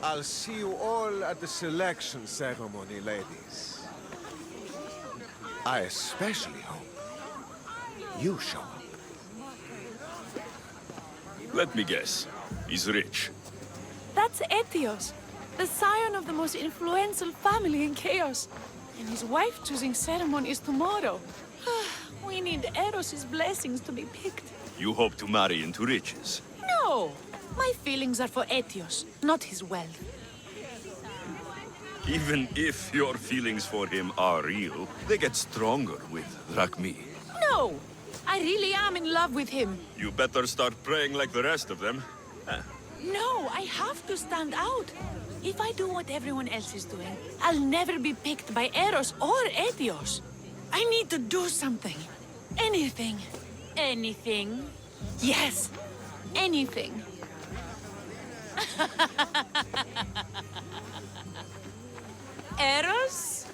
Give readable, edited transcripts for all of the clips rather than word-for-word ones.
I'll see you all at the selection ceremony, ladies. I especially hope you show up. Let me guess. He's rich. That's Alexios, the scion of the most influential family in Chaos. And his wife-choosing ceremony is tomorrow. We need Eros' blessings to be picked. You hope to marry into riches. No! My feelings are for Alexios, not his wealth. Even if your feelings for him are real, they get stronger with Drachmi. No! I really am in love with him. You better start praying like the rest of them. No, I have to stand out. If I do what everyone else is doing, I'll never be picked by Eros or Alexios. I need to do something. Anything. Anything? Yes, anything. Eros?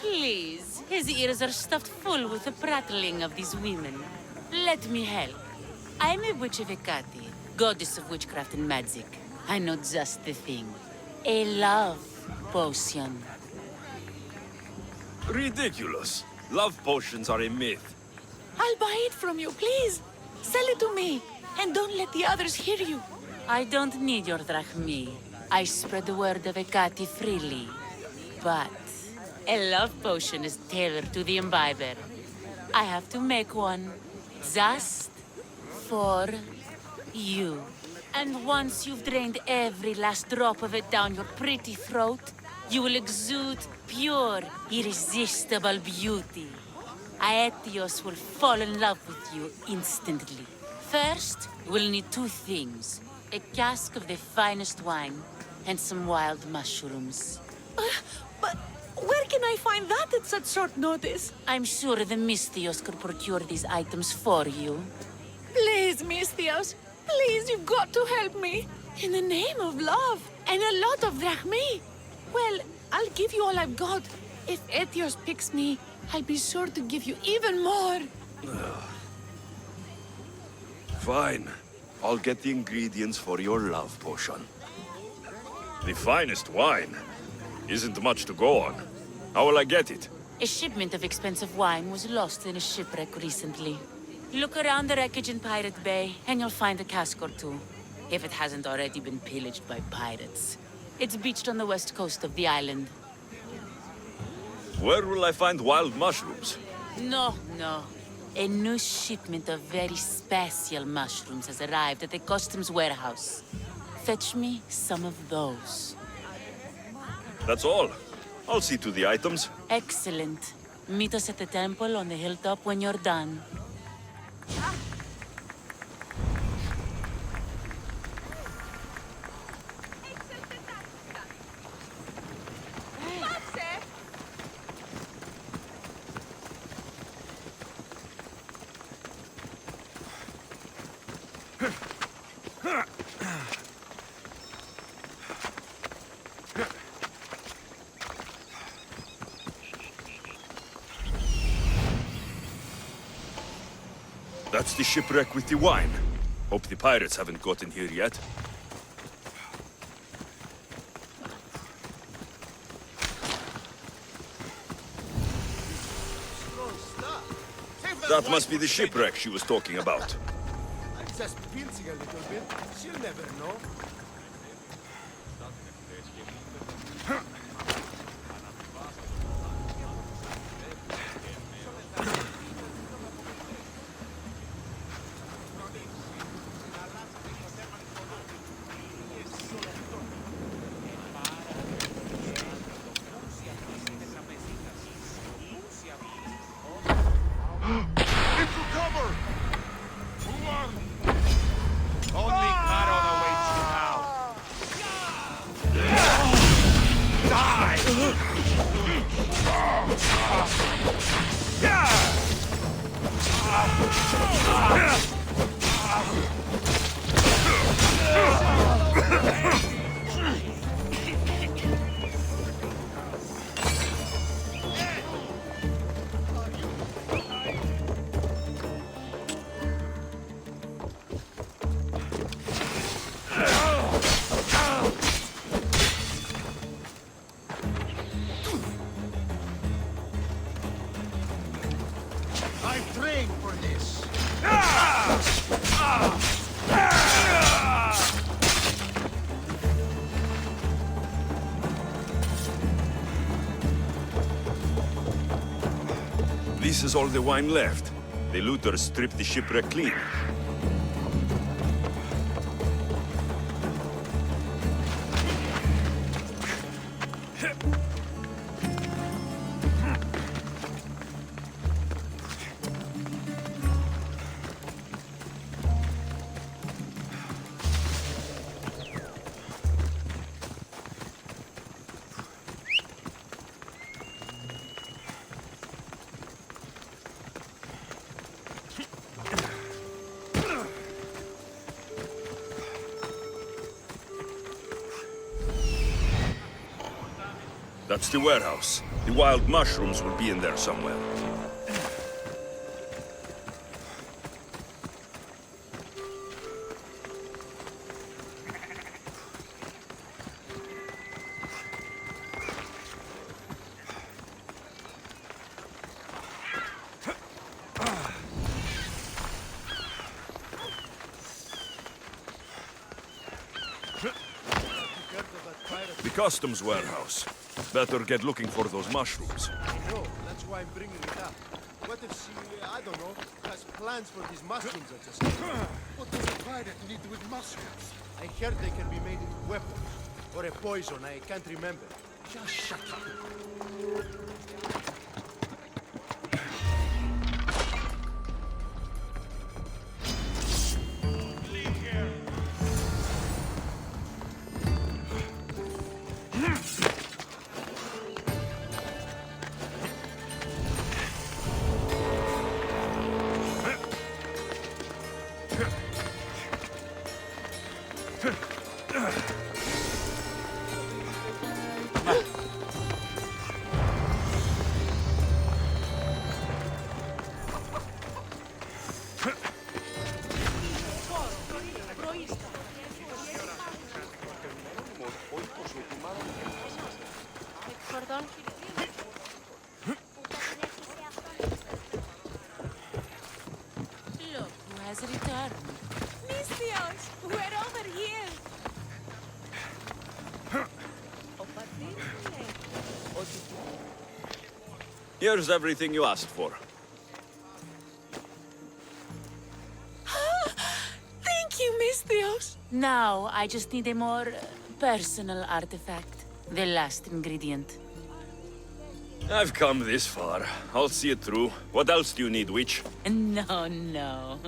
Please, his ears are stuffed full with the prattling of these women. Let me help. I'm a witch of Hecate, goddess of witchcraft and magic. I know just the thing. A love potion. Ridiculous. Love potions are a myth. I'll buy it from you, please. Sell it to me, and don't let the others hear you. I don't need your drachmi. I spread the word of Hecate freely. But a love potion is tailored to the imbiber. I have to make one just for you. And once you've drained every last drop of it down your pretty throat, you will exude pure, irresistible beauty. Aetios will fall in love with you instantly. First, we'll need two things. A cask of the finest wine, and some wild mushrooms. But where can I find that at such short notice? I'm sure the Mystios could procure these items for you. Please, Mystios. Please, you've got to help me. In the name of love, and a lot of drachmi. Well, I'll give you all I've got. If Alexios picks me, I'll be sure to give you even more. Fine. I'll get the ingredients for your love potion. The finest wine? Isn't much to go on. How will I get it? A shipment of expensive wine was lost in a shipwreck recently. Look around the wreckage in Pirate Bay, and you'll find a cask or two. If it hasn't already been pillaged by pirates. It's beached on the west coast of the island. Where will I find wild mushrooms? No. A new shipment of very special mushrooms has arrived at the customs warehouse. Fetch me some of those. That's all. I'll see to the items. Excellent. Meet us at the temple on the hilltop when you're done. That's the shipwreck with the wine. Hope the pirates haven't gotten here yet. That must be the shipwreck she was talking about. I'm just pinching a little bit. She'll never know. This is all the wine left. The looters stripped the shipwreck clean. That's the warehouse. The wild mushrooms will be in there somewhere. The customs warehouse. Better get looking for those mushrooms. No, that's why I'm bringing it up. What if she, I don't know, has plans for these mushrooms I just What does a pirate need with mushrooms? I heard they can be made into weapons. Or a poison, I can't remember. Just shut up. Look who has returned. Alexios, we're over here. Here's everything you asked for. Thank you, Alexios. Now, I just need a more personal artifact. The last ingredient. I've come this far. I'll see it through. What else do you need, witch? No.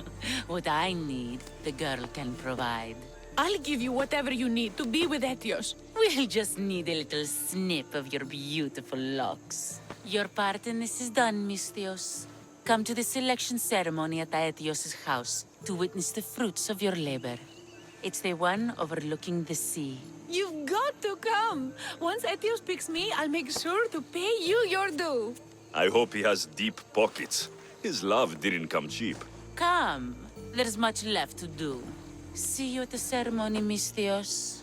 What I need, the girl can provide. I'll give you whatever you need to be with Etios. We'll just need a little snip of your beautiful locks. Your part in this is done, Alexios. Come to the selection ceremony at Aetios' house to witness the fruits of your labor. It's the one overlooking the sea. You've got to come. Once Etios picks me, I'll make sure to pay you your due. I hope he has deep pockets. His love didn't come cheap. Come. There's much left to do. See you at the ceremony, Alexios.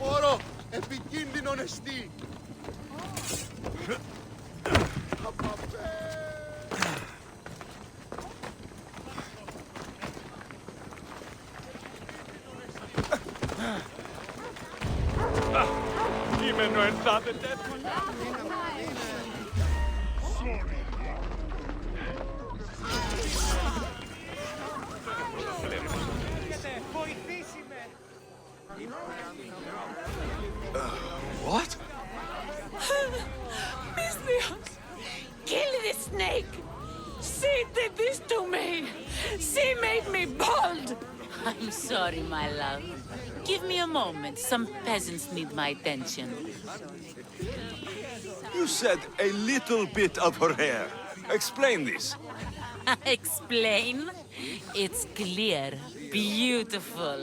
Όρο! Επικίνδυνον εστί! Κείμενο ενθάδεται. What? Alexios, kill the snake. She did this to me. She made me bald. I'm sorry, my love. Give me a moment. Some peasants need my attention. You said a little bit of her hair. Explain this. Explain? It's clear, beautiful,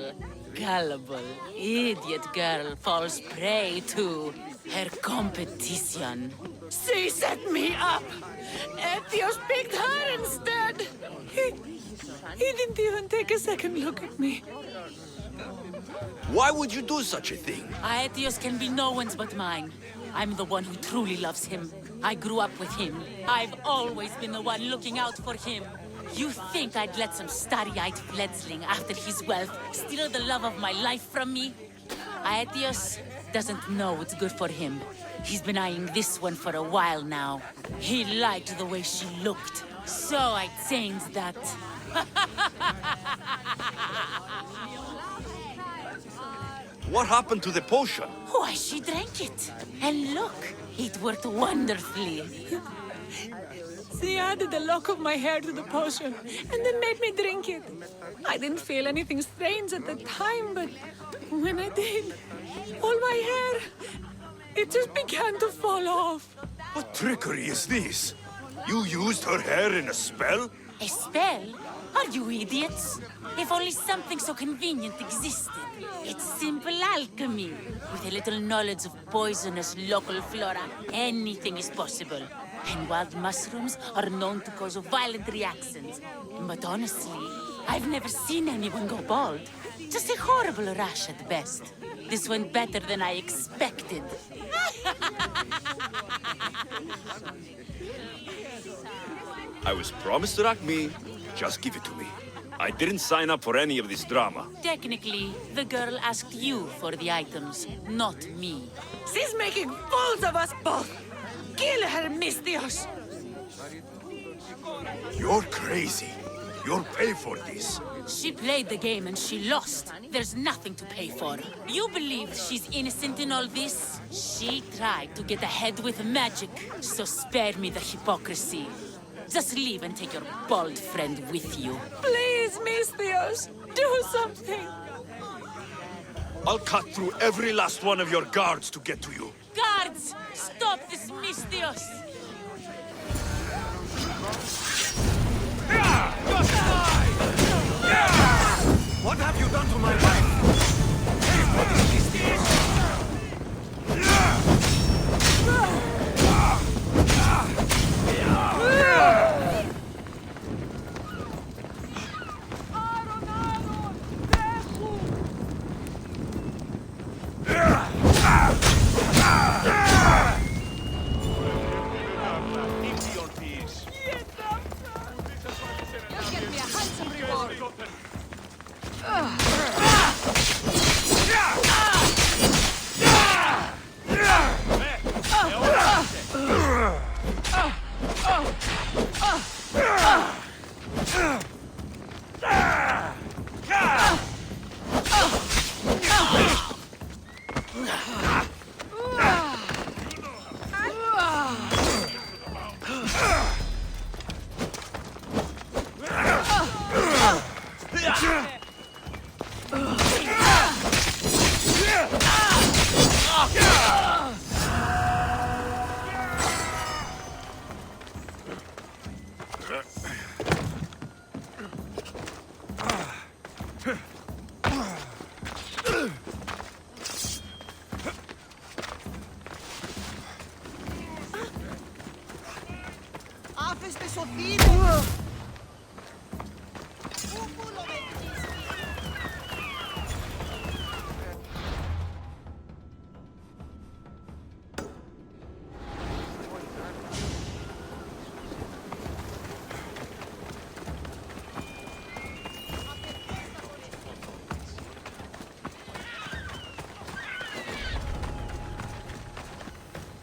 gullible, idiot girl falls prey to her competition. She set me up. Alexios picked her instead. He didn't even take a second look at me. Why would you do such a thing? Alexios can be no one's but mine. I'm the one who truly loves him. I grew up with him. I've always been the one looking out for him. You think I'd let some starry-eyed fledgling after his wealth steal the love of my life from me? Alexios doesn't know what's good for him. He's been eyeing this one for a while now. He liked the way she looked, so I changed that. What happened to the potion? Why, she drank it. And look, it worked wonderfully. She added a lock of my hair to the potion, and then made me drink it. I didn't feel anything strange at the time, but when I did, all my hair, it just began to fall off. What trickery is this? You used her hair in a spell? A spell? Are you idiots? If only something so convenient existed. It's simple alchemy. With a little knowledge of poisonous local flora, anything is possible. And wild mushrooms are known to cause violent reactions. But honestly, I've never seen anyone go bald. Just a horrible rash at best. This went better than I expected. I was promised Rachmi. Just give it to me. I didn't sign up for any of this drama. Technically, the girl asked you for the items, not me. She's making fools of us both. Kill her, Mistios. You're crazy. You'll pay for this. She played the game and she lost. There's nothing to pay for. You believe she's innocent in all this? She tried to get ahead with magic, so spare me the hypocrisy. Just leave and take your bald friend with you. Please, Mistios, do something. I'll cut through every last one of your guards to get to you. Guards! Stop this, Mistios! What have you done to my wife? Pay for this, Mistios!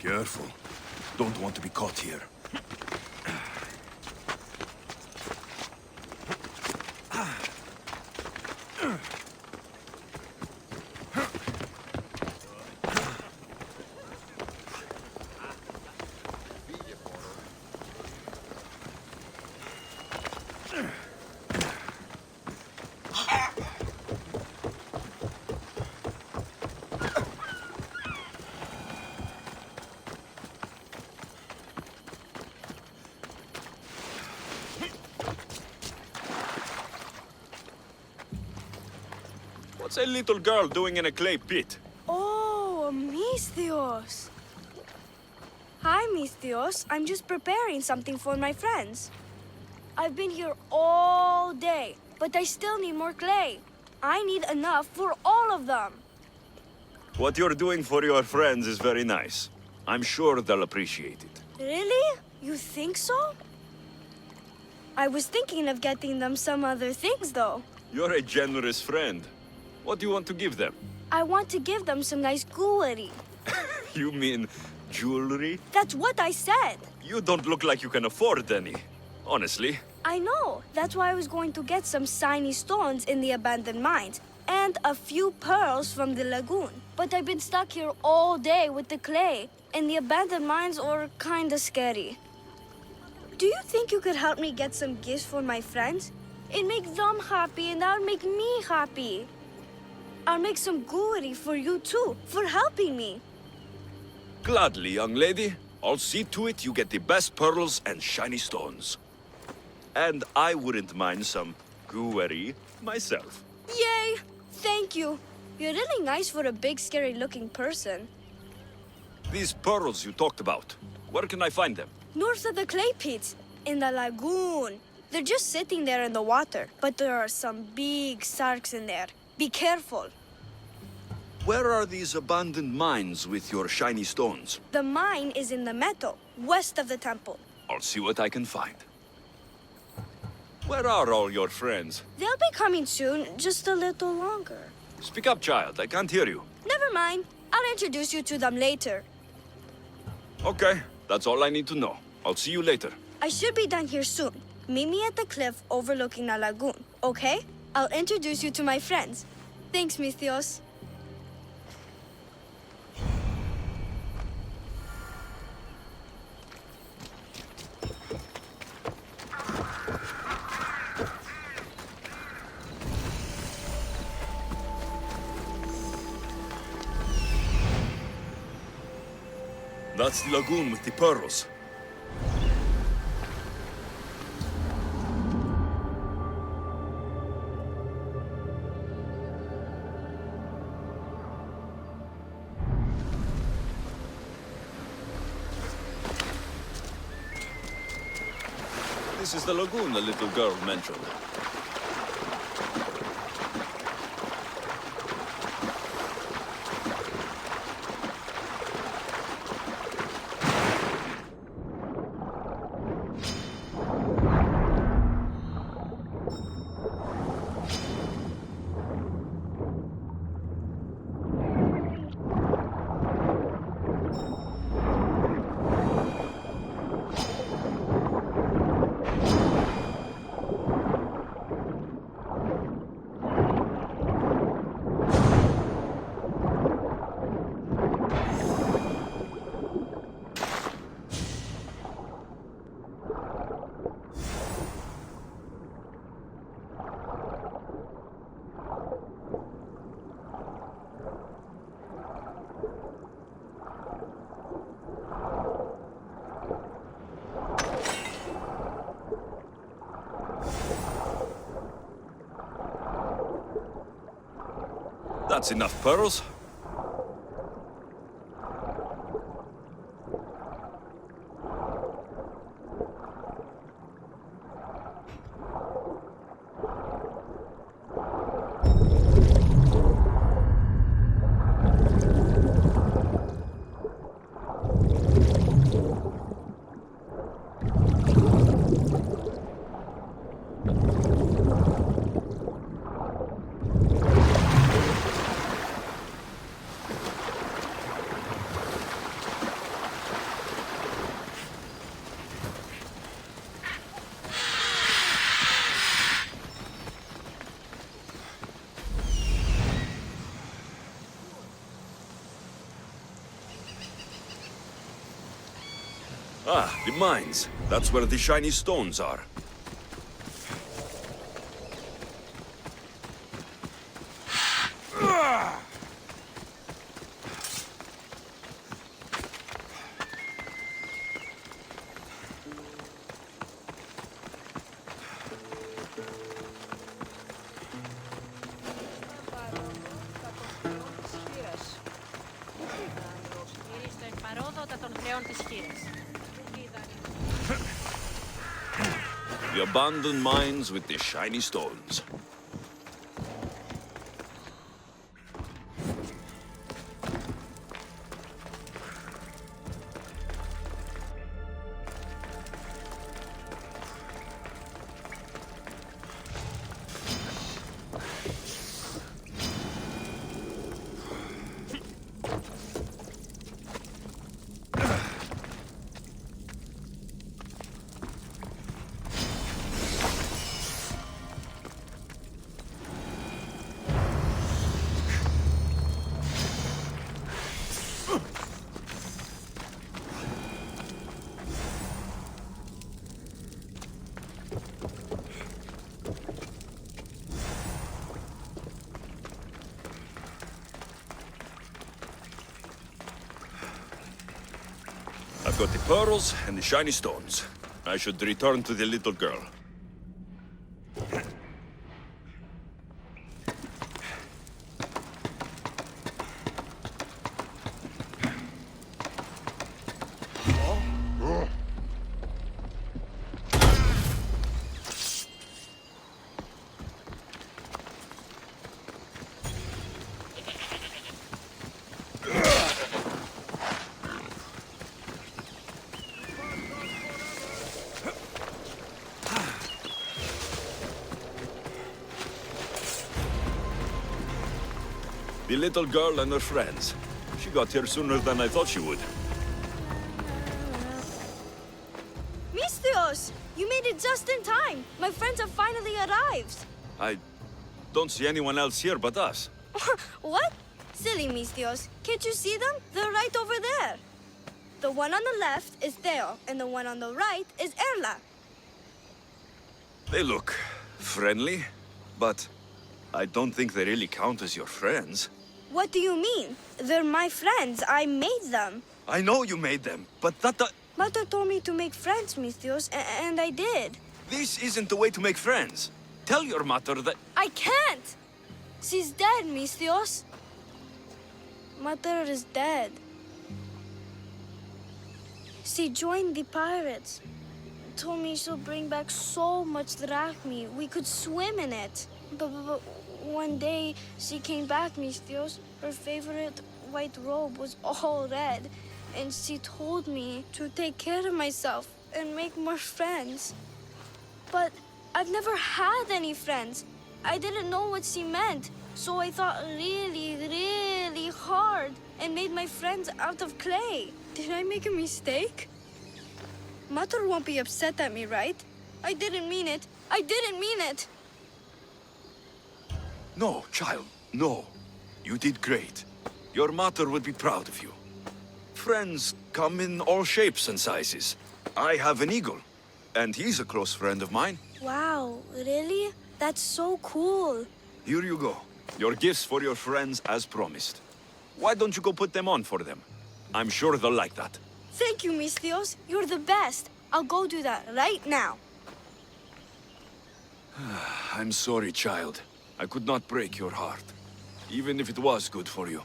Careful. Don't want to be caught here. What's a little girl doing in a clay pit? Oh, Mistios. Hi, Misthios. I'm just preparing something for my friends. I've been here all day, but I still need more clay. I need enough for all of them. What you're doing for your friends is very nice. I'm sure they'll appreciate it. Really? You think so? I was thinking of getting them some other things, though. You're a generous friend. What do you want to give them? I want to give them some nice jewelry. You mean jewelry? That's what I said. You don't look like you can afford any. Honestly. I know. That's why I was going to get some shiny stones in the abandoned mines and a few pearls from the lagoon. But I've been stuck here all day with the clay, and the abandoned mines are kinda scary. Do you think you could help me get some gifts for my friends? It makes them happy, and that'll make me happy. I'll make some jewelry for you too, for helping me. Gladly, young lady. I'll see to it you get the best pearls and shiny stones. And I wouldn't mind some jewelry myself. Yay! Thank you. You're really nice for a big, scary-looking person. These pearls you talked about, where can I find them? North of the clay pits, in the lagoon. They're just sitting there in the water, but there are some big sharks in there. Be careful. Where are these abandoned mines with your shiny stones? The mine is in the meadow, west of the temple. I'll see what I can find. Where are all your friends? They'll be coming soon, just a little longer. Speak up, child. I can't hear you. Never mind. I'll introduce you to them later. Okay, that's all I need to know. I'll see you later. I should be done here soon. Meet me at the cliff overlooking the lagoon, okay? I'll introduce you to my friends. Thanks, Misthios. That's the lagoon with the pearls. This is the lagoon the little girl mentioned. That's enough pearls. Ah, the mines. That's where the shiny stones are. The abandoned mines with the shiny stones. I've got the pearls and the shiny stones. I should return to the little girl. The little girl and her friends. She got here sooner than I thought she would. Misthios! You made it just in time! My friends have finally arrived! I don't see anyone else here but us. What? Silly Misthios. Can't you see them? They're right over there. The one on the left is Theo, and the one on the right is Erla. They look friendly, but I don't think they really count as your friends. What do you mean? They're my friends. I made them. I know you made them, but Mother told me to make friends, Misthios, and I did. this isn't the way to make friends. Tell your mother that... I can't! She's dead, Misthios. Mother is dead. She joined the pirates. Told me she'll bring back so much drachmi. We could swim in it. But one day, she came back, Misthios. Her favorite white robe was all red. And she told me to take care of myself and make more friends. But I've never had any friends. I didn't know what she meant. So I thought really, really hard and made my friends out of clay. Did I make a mistake? Mother won't be upset at me, right? I didn't mean it. I didn't mean it. No, child, no. You did great. Your mother would be proud of you. Friends come in all shapes and sizes. I have an eagle, and he's a close friend of mine. Wow, really? That's so cool. Here you go. Your gifts for your friends as promised. Why don't you go put them on for them? I'm sure they'll like that. Thank you, Misthios. You're the best. I'll go do that right now. I'm sorry, child. I could not break your heart, even if it was good for you.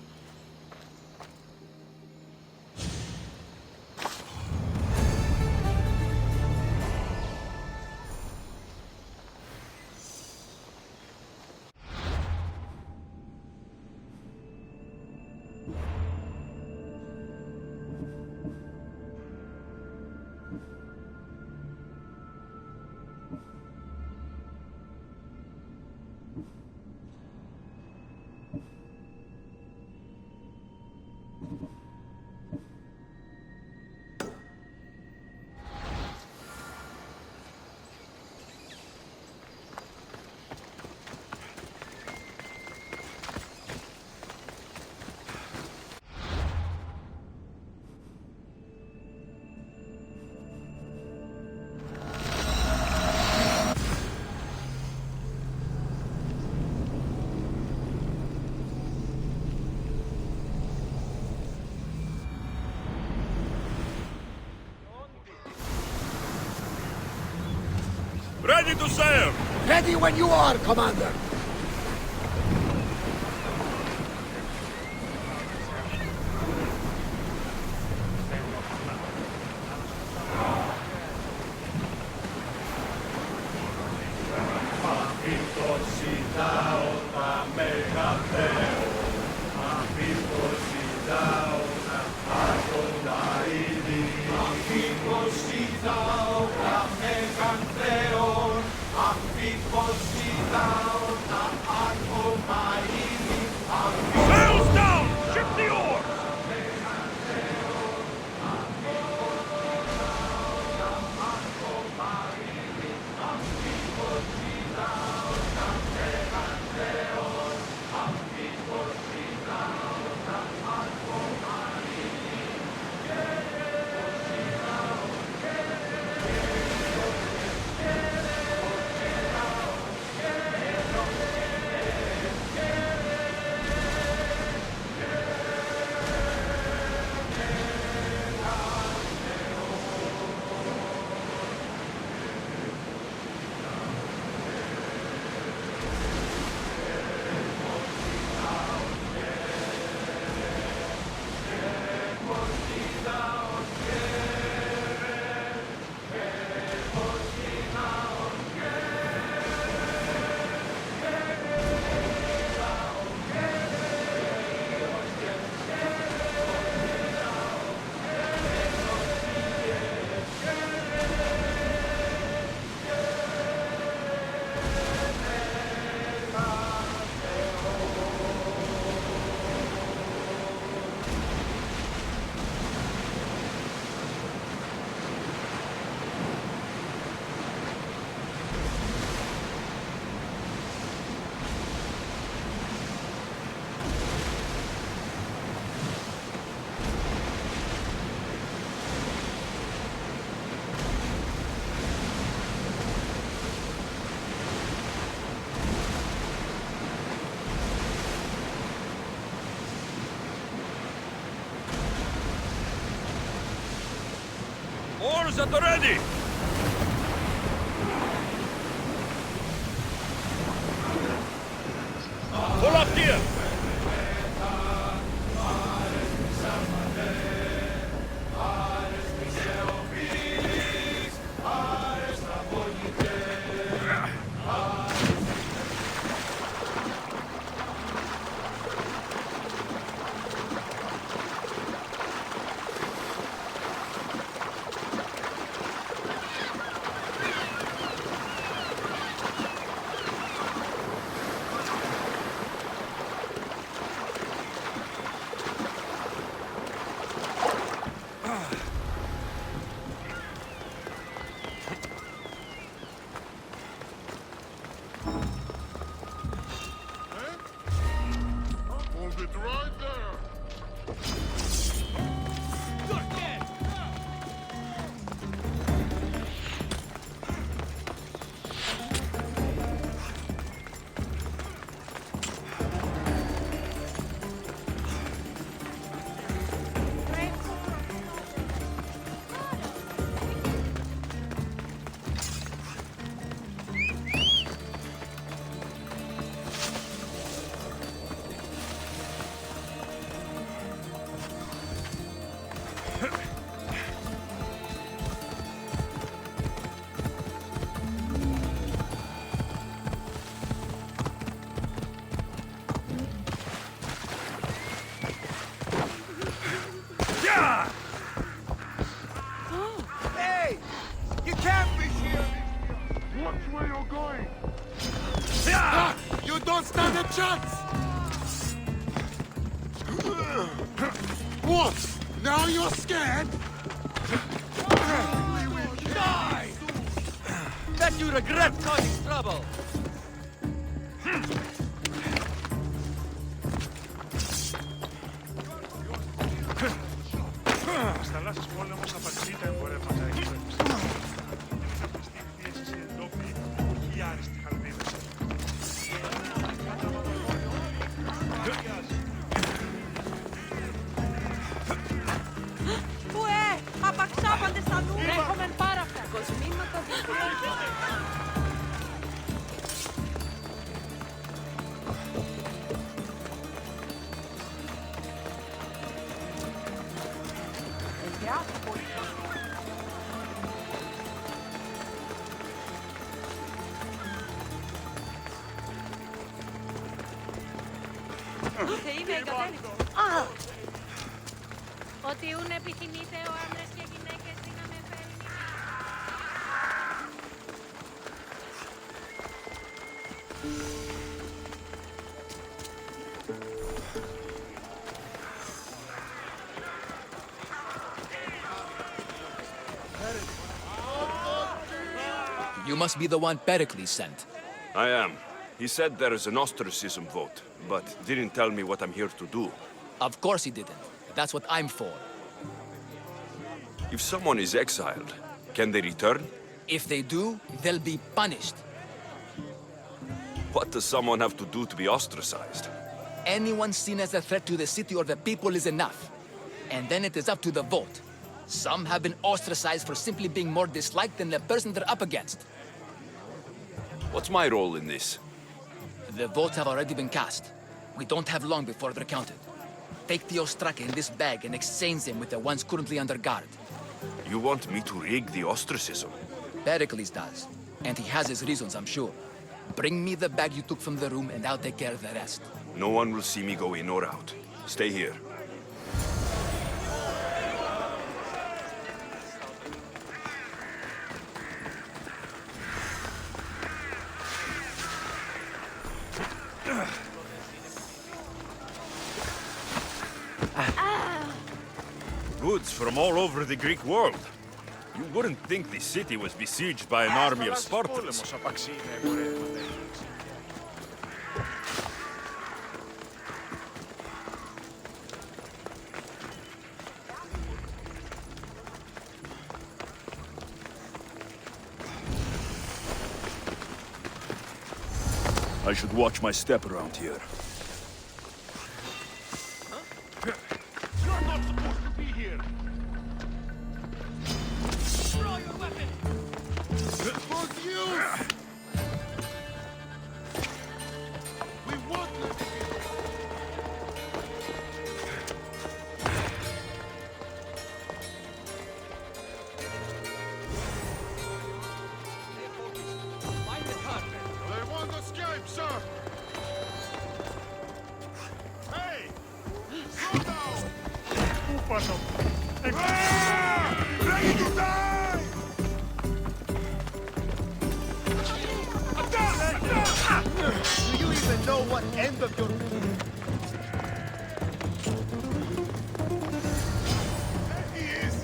Ready to sail! Ready when you are, Commander! at the ready! Pull up here! Hold it right there. Hey! You can't be here! Watch where you're going. You don't stand a chance! What? Now you're scared? Die! Bet you regret causing trouble. Στις θαλάσσιες πόλεμος απαντήσει τα εμπορεύματα εξωτερικής. Θα πιστεί πίεση σε εντόπιοι ή άριστοι χαλβίδες. Απαξάπαντε στα νου! Έχουμε πάρα αυτά κοσμήματα Ότι ούν επιθυμείτε ο άντρες και γυναίκες δύναμη φέρει. You must be the one Perikles sent. I am. He said there is an ostracism vote, but didn't tell me what I'm here to do. Of course he didn't. That's what I'm for. If someone is exiled, can they return? If they do, they'll be punished. What does someone have to do to be ostracized? Anyone seen as a threat to the city or the people is enough. And then it is up to the vote. Some have been ostracized for simply being more disliked than the person they're up against. What's my role in this? The votes have already been cast. We don't have long before they're counted. Take the Ostraka in this bag and exchange them with the ones currently under guard. You want me to rig the ostracism? Perikles does. And he has his reasons, I'm sure. Bring me the bag you took from the room and I'll take care of the rest. No one will see me go in or out. Stay here. Goods from all over the Greek world. You wouldn't think the city was besieged by an army of Spartans. I should watch my step around here. You're not supposed to be here. πάνω. Ready to die! Do you even know what end of your... He is!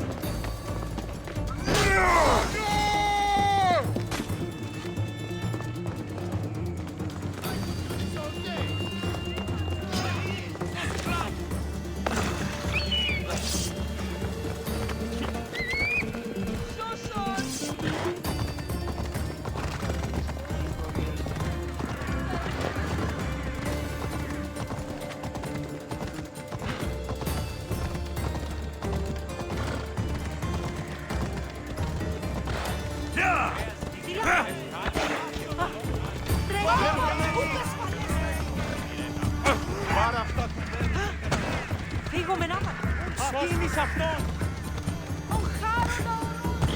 Φύγουμε να πάμε. Σκύνεις αυτόν!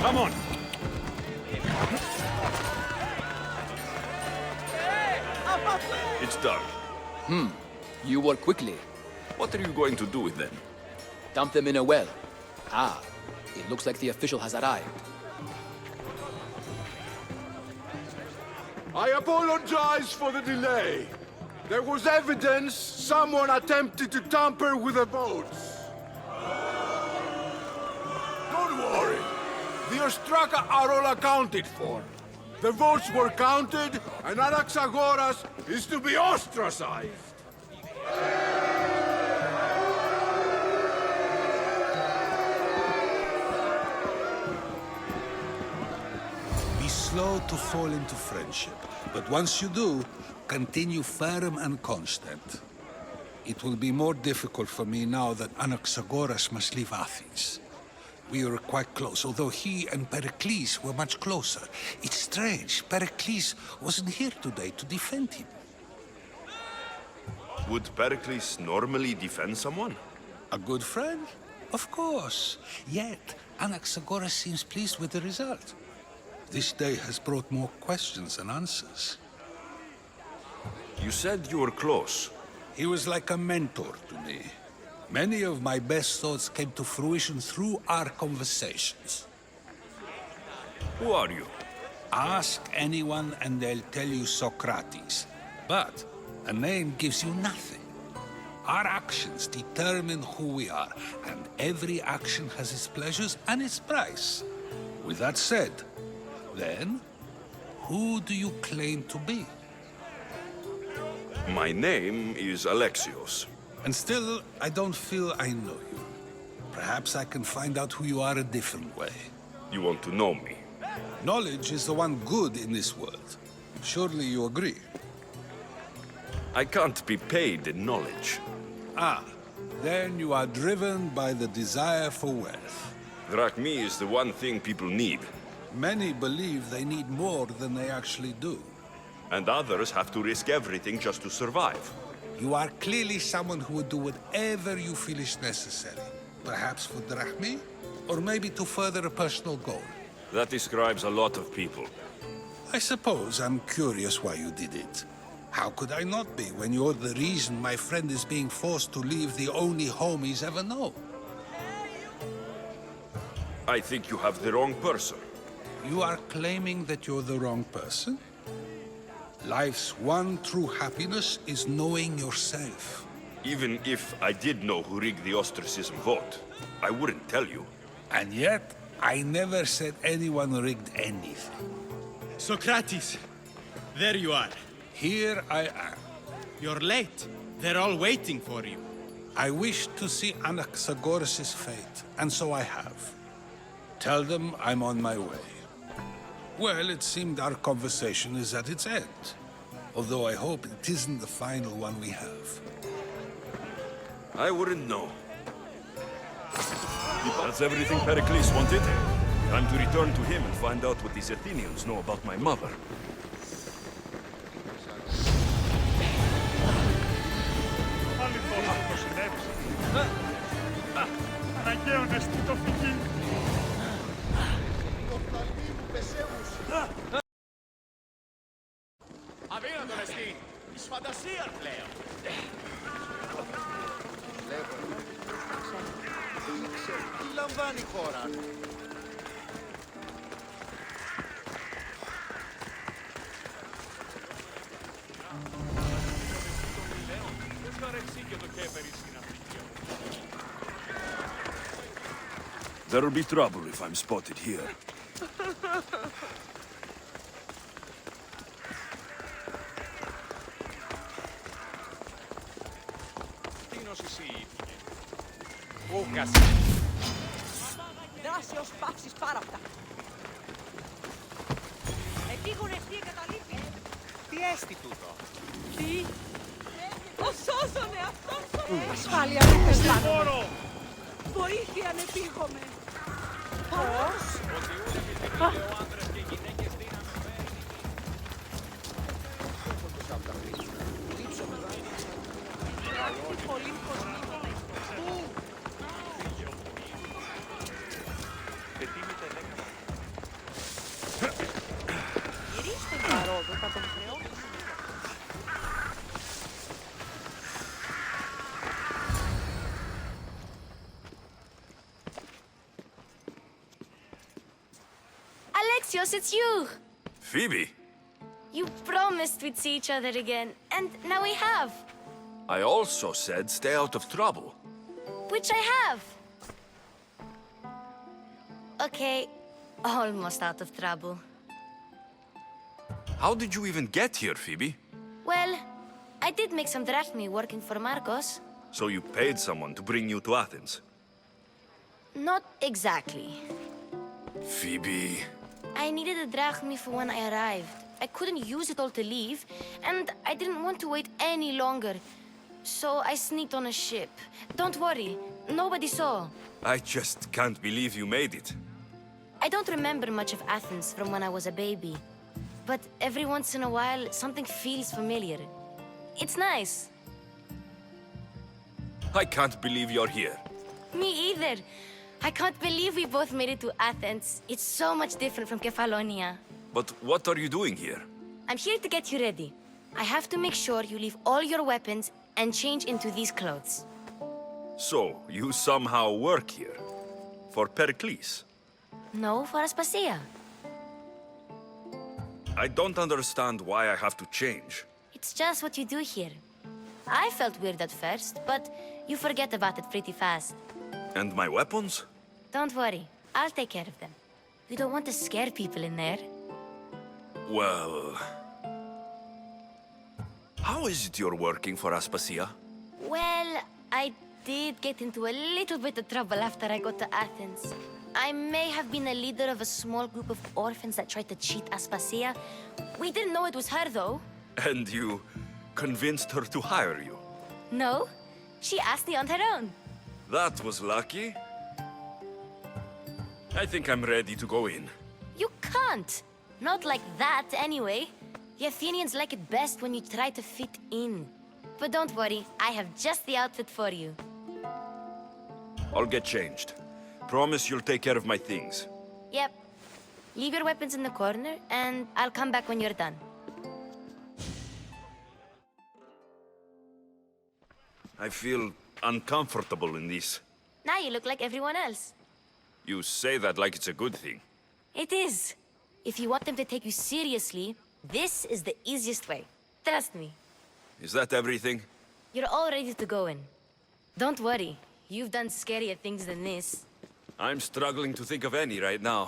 Come on! It's done. You work quickly. What are you going to do with them? Dump them in a well. Ah, it looks like the official has arrived. I apologize for the delay. There was evidence someone attempted to tamper with the votes. Don't worry. The Ostraka are all accounted for. The votes were counted, and Alexios is to be ostracized. Be slow to fall into friendship, but once you do, continue firm and constant. It will be more difficult for me now that Alexios must leave Athens. We were quite close, although he and Perikles were much closer. It's strange, Perikles wasn't here today to defend him. Would Perikles normally defend someone? A good friend? Of course. Yet, Alexios seems pleased with the result. This day has brought more questions than answers. You said you were close. He was like a mentor to me. Many of my best thoughts came to fruition through our conversations. Who are you? Ask anyone and they'll tell you Socrates. But a name gives you nothing. Our actions determine who we are, and every action has its pleasures and its price. With that said, then, who do you claim to be? My name is Alexios. And still, I don't feel I know you. Perhaps I can find out who you are a different way. You want to know me? Knowledge is the one good in this world. Surely you agree? I can't be paid in knowledge. Ah, then you are driven by the desire for wealth. Drachmi is the one thing people need. Many believe they need more than they actually do. And others have to risk everything just to survive. You are clearly someone who would do whatever you feel is necessary. Perhaps for drachmi, or maybe to further a personal goal. That describes a lot of people. I suppose I'm curious why you did it. How could I not be when you're the reason my friend is being forced to leave the only home he's ever known? I think you have the wrong person. You are claiming that you're the wrong person? Life's one true happiness is knowing yourself. Even if I did know who rigged the ostracism vote, I wouldn't tell you. And yet, I never said anyone rigged anything. Socrates! There you are. Here I am. You're late. They're all waiting for you. I wish to see Anaxagoras' fate, and so I have. Tell them I'm on my way. Well, it seemed our conversation is at its end. Although I hope it isn't the final one we have. I wouldn't know. That's everything Perikles wanted. Time to return to him and find out what these Athenians know about my mother. Πάλι τόσο το συνέβησε. Αναγκαίωνες τι το φυγεί. Αδύνατον εστί, εις φαντασία πλέον. λαμβάνει η χώρα. There'll be trouble if I'm spotted here. Δράση ως πάυσης πάραπτα. Επίγον ευθύ εγκαταλείπει. Τι έστι τούτο? Τι? Ο σώζωνε αυτόν σωρέ. Ασφάλεια δεν αισθάνομαι. Βοήθεια αν επίγομαι. Πώς? Πολύ κοσμικό. Γυρίστε παρόδο, θα τον χρεώσω. Alexios, it's you! Phoebe! You promised we'd see each other again, and now we have. I also said stay out of trouble. Which I have. Okay, almost out of trouble. How did you even get here, Phoebe? Well, I did make some drachmi working for Marcos. So you paid someone to bring you to Athens? Not exactly. Phoebe... I needed a drachmi for when I arrived. I couldn't use it all to leave, and I didn't want to wait any longer. So I sneaked on a ship. Don't worry, nobody saw. I just can't believe you made it. I don't remember much of Athens from when I was a baby. But every once in a while, something feels familiar. It's nice. I can't believe you're here. Me either. I can't believe we both made it to Athens. It's so much different from Kefalonia. But what are you doing here? I'm here to get you ready. I have to make sure you leave all your weapons and change into these clothes. So, you somehow work here? For Perikles? No, for Aspasia. I don't understand why I have to change. It's just what you do here. I felt weird at first, but you forget about it pretty fast. And my weapons? Don't worry, I'll take care of them. You don't want to scare people in there. Well... How is it you're working for Aspasia? Well, I did get into a little bit of trouble after I got to Athens. I may have been a leader of a small group of orphans that tried to cheat Aspasia. We didn't know it was her, though. And you convinced her to hire you? No, she asked me on her own. That was lucky. I think I'm ready to go in. You can't. Not like that, anyway. The Athenians like it best when you try to fit in. But don't worry, I have just the outfit for you. I'll get changed. Promise you'll take care of my things. Yep. Leave your weapons in the corner, and I'll come back when you're done. I feel uncomfortable in this. Now you look like everyone else. You say that like it's a good thing. It is. If you want them to take you seriously, this is the easiest way. Trust me. Is that everything? You're all ready to go in. Don't worry. You've done scarier things than this. I'm struggling to think of any right now.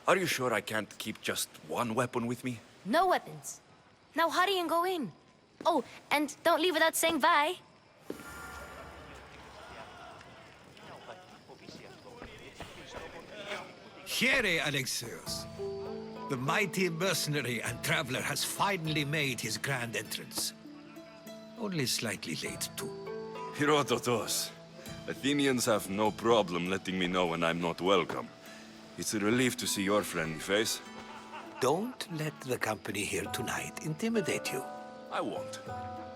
Are you sure I can't keep just one weapon with me? No weapons. Now hurry and go in. Oh, and don't leave without saying bye. Here, Alexios. The mighty mercenary and traveler has finally made his grand entrance. Only slightly late, too. Herodotos. Athenians have no problem letting me know when I'm not welcome. It's a relief to see your friendly face. Don't let the company here tonight intimidate you. I won't.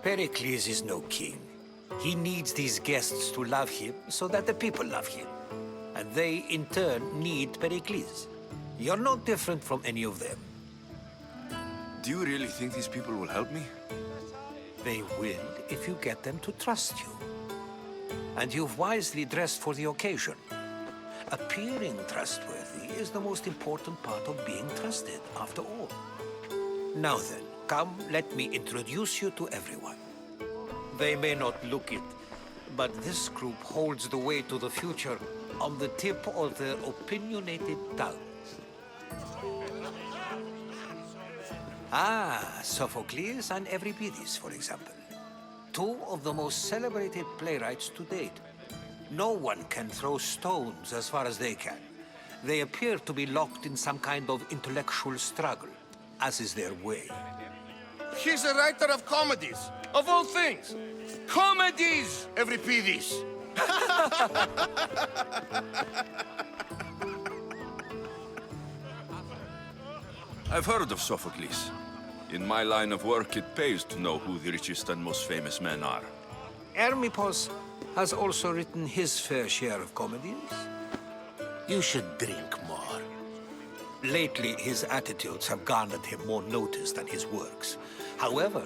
Perikles is no king. He needs these guests to love him so that the people love him. And they, in turn, need Perikles. You're no different from any of them. Do you really think these people will help me? They will if you get them to trust you. And you've wisely dressed for the occasion. Appearing trustworthy is the most important part of being trusted, after all. Now then, come, let me introduce you to everyone. They may not look it, but this group holds the way to the future on the tip of their opinionated tongues. Ah, Sophocles and Euripides, for example. Two of the most celebrated playwrights to date. No one can throw stones as far as they can. They appear to be locked in some kind of intellectual struggle, as is their way. He's a writer of comedies, of all things. Comedies, Euripides. I've heard of Sophocles. In my line of work, it pays to know who the richest and most famous men are. Hermippos has also written his fair share of comedies. You should drink more. Lately, his attitudes have garnered him more notice than his works. However,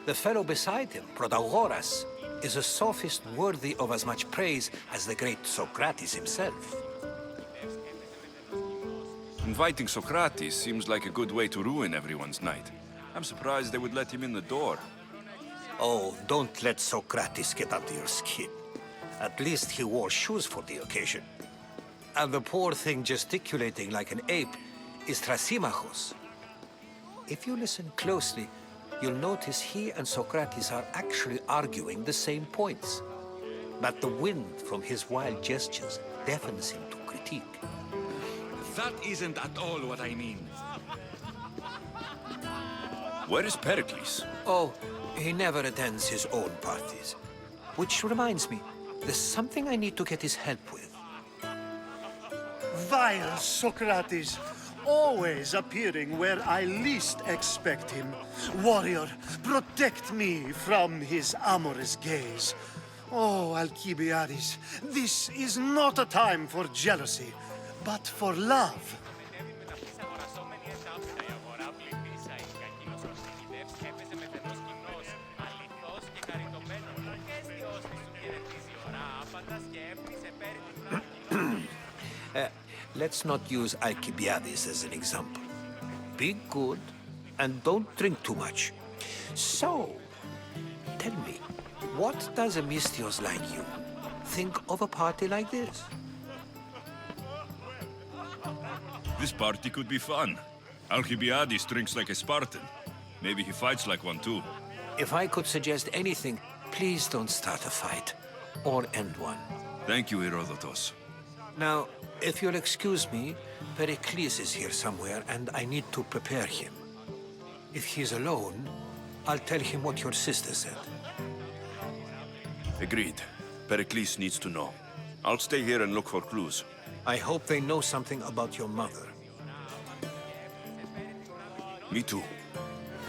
the fellow beside him, Protagoras, is a sophist worthy of as much praise as the great Socrates himself. Inviting Socrates seems like a good way to ruin everyone's night. I'm surprised they would let him in the door. Oh, don't let Socrates get under your skin. At least he wore shoes for the occasion. And the poor thing gesticulating like an ape is Thrasymachos. If you listen closely, you'll notice he and Socrates are actually arguing the same points. But the wind from his wild gestures deafens him to critique. That isn't at all what I mean. Where is Perikles? Oh, he never attends his own parties. Which reminds me, there's something I need to get his help with. Vile Socrates, always appearing where I least expect him. Warrior, protect me from his amorous gaze. Oh, Alcibiades, this is not a time for jealousy, but for love. Let's not use Alcibiades as an example. Be good, and don't drink too much. So, tell me, what does a Mystios like you think of a party like this? This party could be fun. Alcibiades drinks like a Spartan. Maybe he fights like one too. If I could suggest anything, please don't start a fight, or end one. Thank you, Herodotos. Now, if you'll excuse me, Perikles is here somewhere, and I need to prepare him. If he's alone, I'll tell him what your sister said. Agreed. Perikles needs to know. I'll stay here and look for clues. I hope they know something about your mother. Me too.